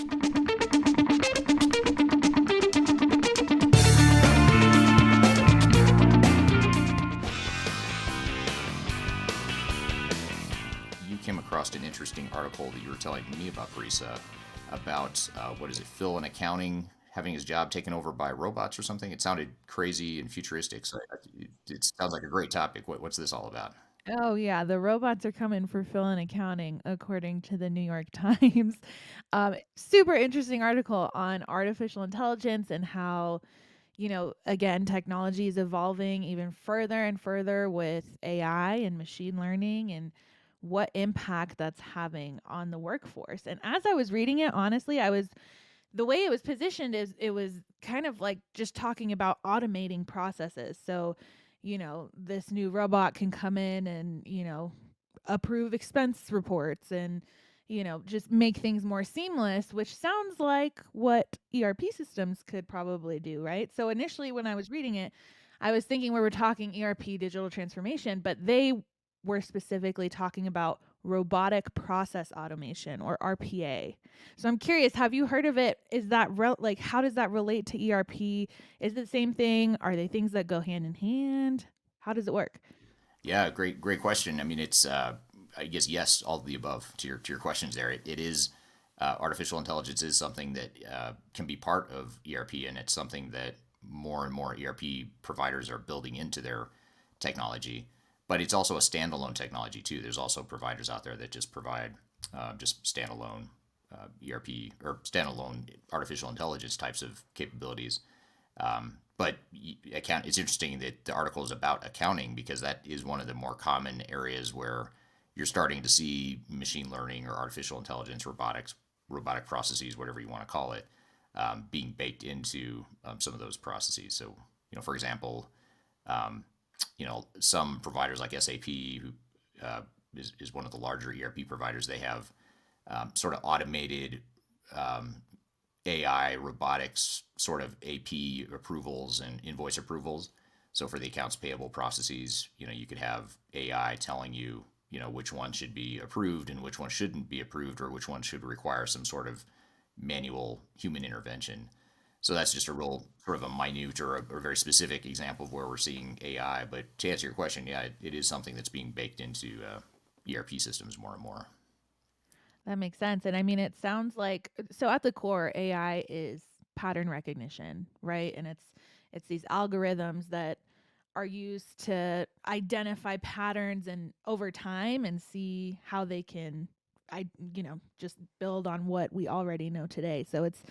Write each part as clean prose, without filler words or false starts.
You came across an interesting article that you were telling me about, Paresa, about what is it, Phil in accounting having his job taken over by robots or something. It sounded crazy and futuristic. So it sounds like a great topic. What's this all about? Oh yeah, the robots are coming for Phil in accounting, according to the New York Times. Super interesting article on artificial intelligence and how, again, technology is evolving even further and further with AI and machine learning and what impact that's having on the workforce. And as I was reading it, honestly, the way it was positioned is it was kind of like just talking about automating processes. So, this new robot can come in and, approve expense reports and, just make things more seamless, which sounds like what ERP systems could probably do, right? So initially when I was reading it, I was thinking we were talking ERP digital transformation, but they were specifically talking about robotic process automation or RPA. So I'm curious, have you heard of it? Is that like how does that relate to ERP? Is it the same thing? Are they things that go hand in hand? How does it work? Yeah, great question. I mean, it's I guess yes, all of the above to your questions there. It is artificial intelligence is something that can be part of ERP, and it's something that more and more ERP providers are building into their technology. But it's also a standalone technology too. There's also providers out there that just provide just standalone ERP or standalone artificial intelligence types of capabilities. But it's interesting that the article is about accounting because that is one of the more common areas where you're starting to see machine learning or artificial intelligence, robotic processes, whatever you want to call it, being baked into some of those processes. So, for example, some providers like SAP, who is one of the larger ERP providers, they have sort of automated AI robotics sort of AP approvals and invoice approvals. So for the accounts payable processes, you could have AI telling you, which one should be approved and which one shouldn't be approved or which one should require some sort of manual human intervention. So that's just a real sort of a minute or a very specific example of where we're seeing AI. But to answer your question, yeah, it is something that's being baked into ERP systems more and more. That makes sense. And I mean, it sounds like so at the core, AI is pattern recognition, right? And it's these algorithms that are used to identify patterns and over time and see how they can just build on what we already know today. So it's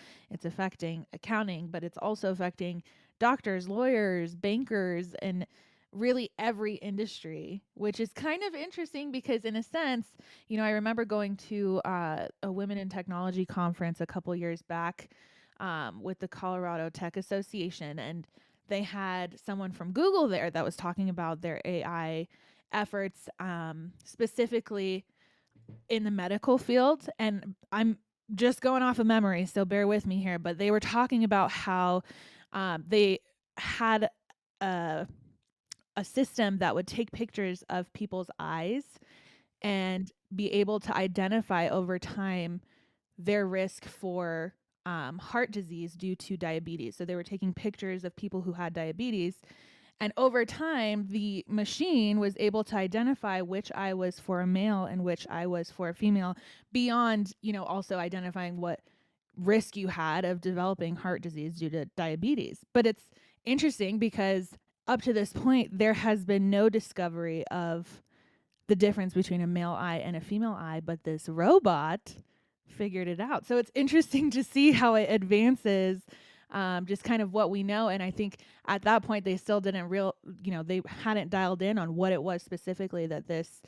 affecting accounting, but it's also affecting doctors, lawyers, bankers, and really every industry, which is kind of interesting because in a sense, I remember going to a women in technology conference a couple years back with the Colorado Tech Association, and they had someone from Google there that was talking about their AI efforts, specifically in the medical field. And I'm just going off of memory, so bear with me here, but they were talking about how they had a a system that would take pictures of people's eyes and be able to identify over time their risk for heart disease due to diabetes. So they were taking pictures of people who had diabetes. And over time, the machine was able to identify which eye was for a male and which eye was for a female, beyond, also identifying what risk you had of developing heart disease due to diabetes. But it's interesting because up to this point, there has been no discovery of the difference between a male eye and a female eye, but this robot figured it out. So it's interesting to see how it advances just kind of what we know. And I think at that point, they still didn't they hadn't dialed in on what it was specifically that this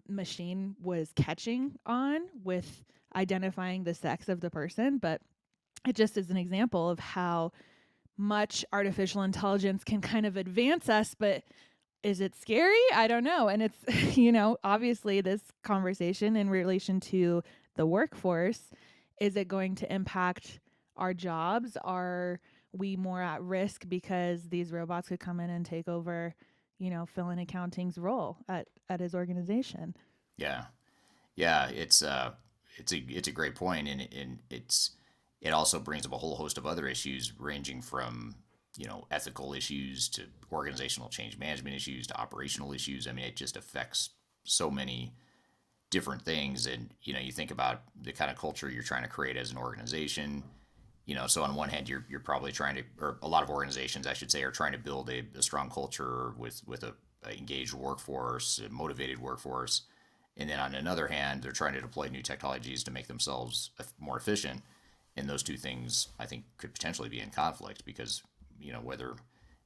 machine was catching on with identifying the sex of the person. But it just is an example of how much artificial intelligence can kind of advance us, but is it scary? I don't know. And it's, obviously this conversation in relation to the workforce, is it going to impact our jobs? Are we more at risk because these robots could come in and take over, Phil in accounting's role at his organization? Yeah, yeah, it's it's a great point, and it also brings up a whole host of other issues, ranging from ethical issues to organizational change management issues to operational issues. I mean, it just affects so many different things, and you think about the kind of culture you're trying to create as an organization. So on one hand, you're probably trying to, or a lot of organizations, I should say, are trying to build a strong culture with a engaged workforce, a motivated workforce. And then on another hand, they're trying to deploy new technologies to make themselves more efficient. And those two things, I think, could potentially be in conflict because, whether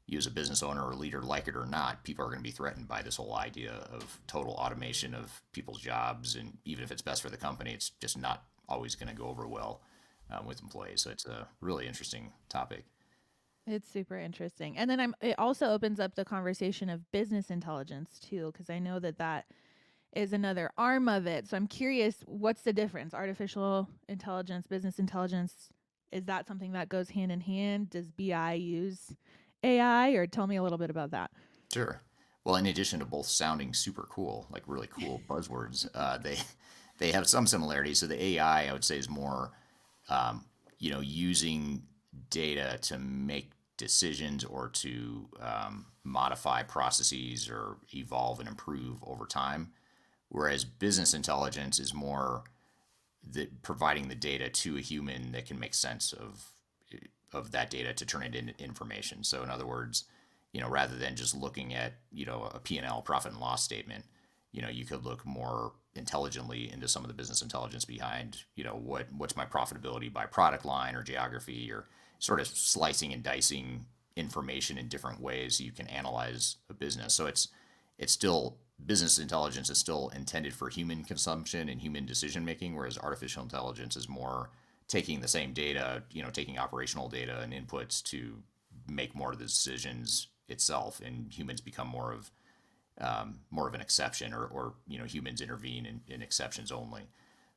you as a business owner or leader like it or not, people are going to be threatened by this whole idea of total automation of people's jobs. And even if it's best for the company, it's just not always going to go over well with employees. So it's a really interesting topic. It's super interesting. And then it also opens up the conversation of business intelligence too, because I know that that is another arm of it. So I'm curious, what's the difference? Artificial intelligence, business intelligence, is that something that goes hand in hand? Does BI use AI, or tell me a little bit about that? Sure. Well, in addition to both sounding super cool, like really cool buzzwords, they have some similarities. So the AI, I would say, is more using data to make decisions or to modify processes or evolve and improve over time. Whereas business intelligence is more providing the data to a human that can make sense of that data to turn it into information. So in other words, rather than just looking at a P&L, profit and loss statement, you could look more intelligently into some of the business intelligence behind what's my profitability by product line or geography, or sort of slicing and dicing information in different ways so you can analyze a business. So it's still, business intelligence is still intended for human consumption and human decision making, whereas artificial intelligence is more taking the same data, taking operational data and inputs to make more of the decisions itself, and humans become more of an exception, or humans intervene in exceptions only.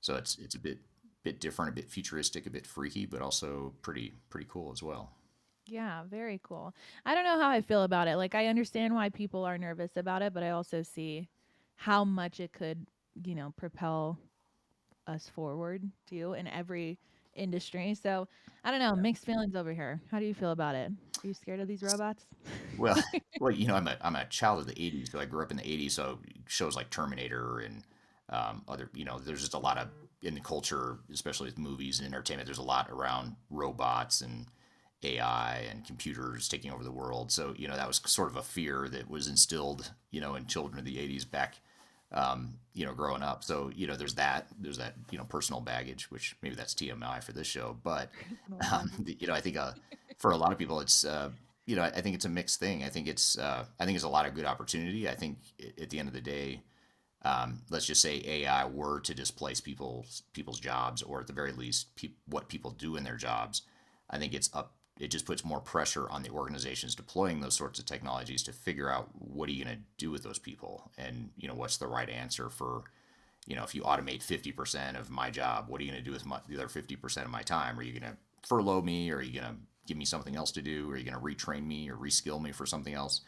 So it's a bit different, a bit futuristic, a bit freaky, but also pretty cool as well. Yeah, very cool. I don't know how I feel about it. Like, I understand why people are nervous about it, but I also see how much it could, propel us forward too in every industry. So I don't know, Yeah. mixed feelings over here. How do you feel about it? Are you scared of these robots? Well, well, I'm a child of the '80s, so I grew up in the '80s. So shows like Terminator and other, there's just a lot of in the culture, especially with movies and entertainment. There's a lot around robots and AI and computers taking over the world. So that was sort of a fear that was instilled, in children of the '80s back, growing up. So there's that personal baggage, which maybe that's TMI for this show, but Personal baggage. I think for a lot of people, it's I think it's a mixed thing. I think it's a lot of good opportunity. I think at the end of the day, let's just say AI were to displace people's jobs, or at the very least, what people do in their jobs. I think it just puts more pressure on the organizations deploying those sorts of technologies to figure out what are you going to do with those people, and what's the right answer for, if you automate 50% of my job, what are you going to do with the other 50% of my time? Are you going to furlough me, or are you going to give me something else to do? Or are you going to retrain me or reskill me for something else?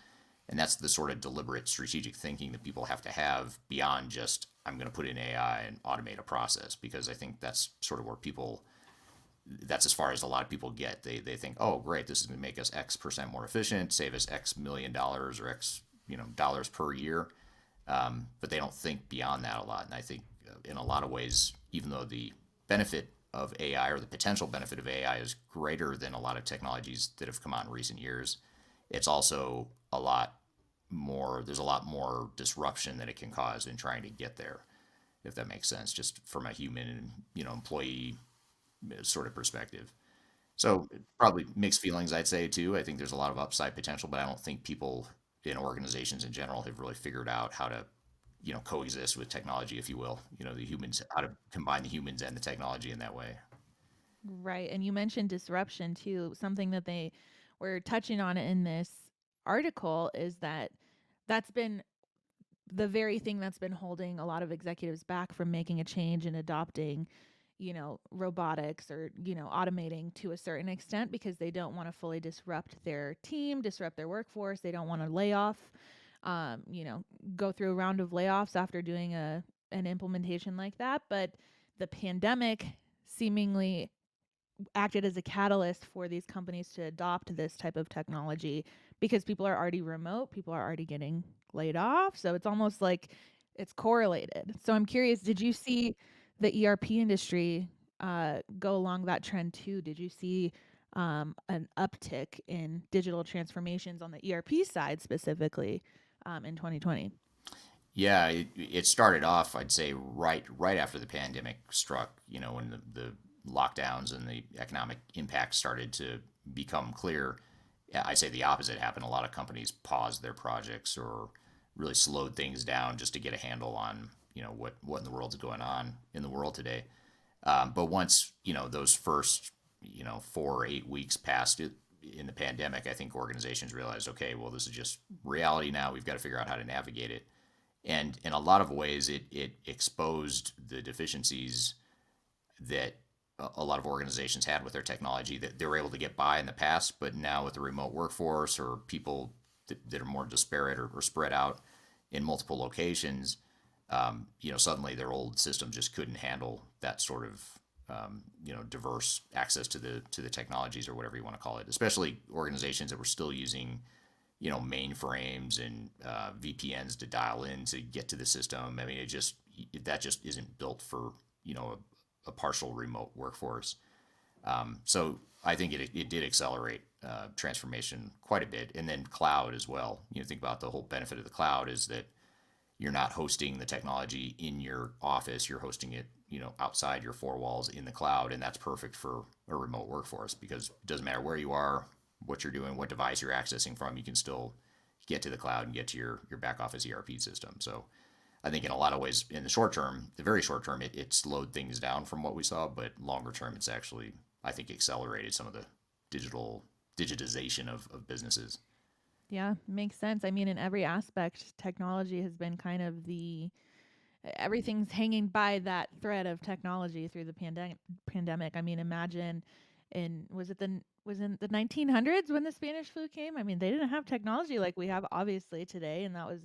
And that's the sort of deliberate strategic thinking that people have to have beyond just, I'm going to put in AI and automate a process, because I think that's sort of where that's as far as a lot of people get. They think, oh, great, this is going to make us X% more efficient, save us X million dollars or X dollars per year. But they don't think beyond that a lot. And I think in a lot of ways, even though the benefit of AI, or the potential benefit of AI, is greater than a lot of technologies that have come out in recent years, it's also there's a lot more disruption that it can cause in trying to get there, if that makes sense, just from a human and employee sort of perspective. So probably mixed feelings, I'd say too. I think there's a lot of upside potential, but I don't think people in organizations in general have really figured out how to, coexist with technology, if you will. The humans, how to combine the humans and the technology in that way. Right. And you mentioned disruption too. Something that they were touching on in this article is that that's been the very thing that's been holding a lot of executives back from making a change and adopting, robotics, or, automating to a certain extent, because they don't want to fully disrupt their team, disrupt their workforce. They don't want to lay off, go through a round of layoffs after doing an implementation like that. But the pandemic seemingly acted as a catalyst for these companies to adopt this type of technology because people are already remote, people are already getting laid off. So it's almost like it's correlated. So I'm curious, did you see the ERP industry go along that trend too? Did you see an uptick in digital transformations on the ERP side specifically in 2020? Yeah, it started off, I'd say, right after the pandemic struck. When the lockdowns and the economic impact started to become clear. Yeah, I'd say the opposite happened. A lot of companies paused their projects or really slowed things down just to get a handle on what in the world's going on in the world today. But once those first 4 or 8 weeks passed it in the pandemic, I think organizations realized, okay, well, this is just reality now. We've got to figure out how to navigate it. And in a lot of ways, it exposed the deficiencies that a lot of organizations had with their technology that they were able to get by in the past, but now with the remote workforce or people that are more disparate or spread out in multiple locations, suddenly their old system just couldn't handle that sort of diverse access to the technologies or whatever you want to call it. Especially organizations that were still using mainframes and VPNs to dial in to get to the system. I mean, that just isn't built for a partial remote workforce. So I think it did accelerate transformation quite a bit, and then cloud as well. Think about the whole benefit of the cloud is that you're not hosting the technology in your office; you're hosting it, outside your four walls in the cloud, and that's perfect for a remote workforce because it doesn't matter where you are, what you're doing, what device you're accessing from, you can still get to the cloud and get to your back office ERP system. So I think in a lot of ways, in the short term, the very short term, it slowed things down from what we saw, but longer term, it's actually, I think, accelerated some of the digitization of businesses. Yeah, makes sense. I mean, in every aspect, technology has been kind of the everything's hanging by that thread of technology through the pandemic. I mean, imagine in was in the 1900s when the Spanish flu came? I mean, they didn't have technology like we have obviously today, and that was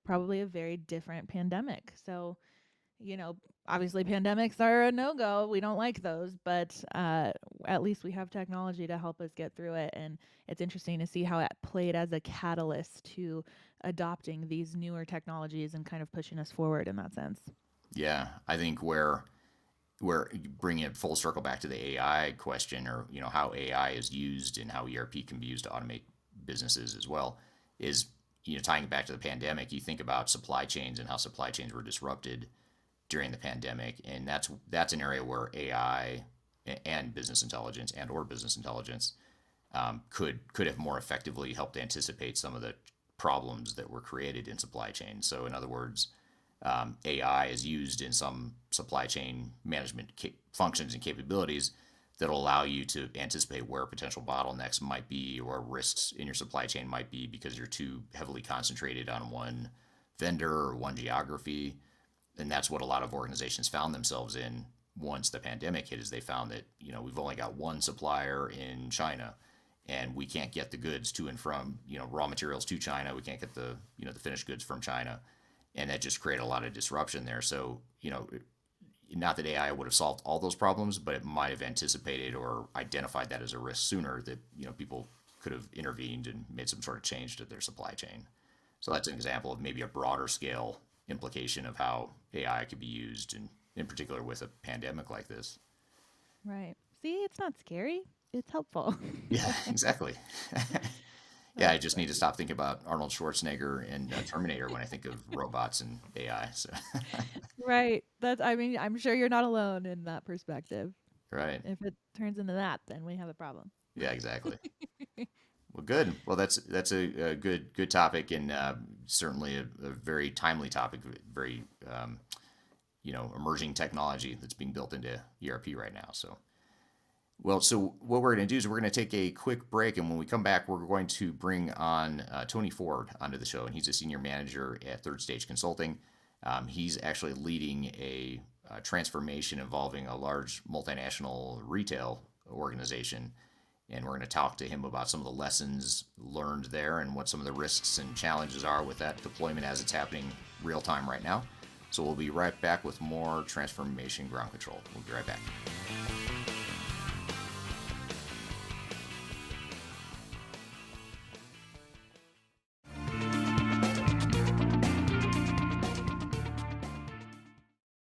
probably a very different pandemic. So, you know, obviously pandemics are a no-go. We don't like those, but at least we have technology to help us get through it. And it's interesting to see how it played as a catalyst to adopting these newer technologies and kind of pushing us forward in that sense. Yeah, I think where bringing it full circle back to the AI question, or how AI is used and how ERP can be used to automate businesses as well, is tying it back to the pandemic. You think about supply chains and how supply chains were disrupted during the pandemic, and that's an area where AI and business intelligence or business intelligence could have more effectively helped anticipate some of the problems that were created in supply chain. So in other words, AI is used in some supply chain management functions and capabilities that will allow you to anticipate where potential bottlenecks might be or risks in your supply chain might be because you're too heavily concentrated on one vendor or one geography. And that's what a lot of organizations found themselves in once the pandemic hit, is they found that we've only got one supplier in China, and we can't get the goods to and from raw materials to China. We can't get the finished goods from China, and that just created a lot of disruption there. So not that AI would have solved all those problems, but it might have anticipated or identified that as a risk sooner, that people could have intervened and made some sort of change to their supply chain. So that's an example of maybe a broader scale implication of how AI could be used, and in particular with a pandemic like this. Right. See, it's not scary. It's helpful. Yeah, exactly. Yeah, I That's just need to funny. stop thinking about Arnold Schwarzenegger and Terminator when I think of robots and AI. So, Right. That's I mean, I'm sure you're not alone in that perspective. right. If it turns into that, then we have a problem. Yeah, exactly. Well, good. Well, that's a good topic, and certainly a very timely topic. Very emerging technology that's being built into ERP right now. So, well, so what we're going to do is we're going to take a quick break, and when we come back, we're going to bring on Tony Ford onto the show, and he's a senior manager at Third Stage Consulting. He's actually leading a transformation involving a large multinational retail organization, and we're going to talk to him about some of the lessons learned there and what some of the risks and challenges are with that deployment as it's happening real time right now. So we'll be right back with more Transformation Ground Control. We'll be right back.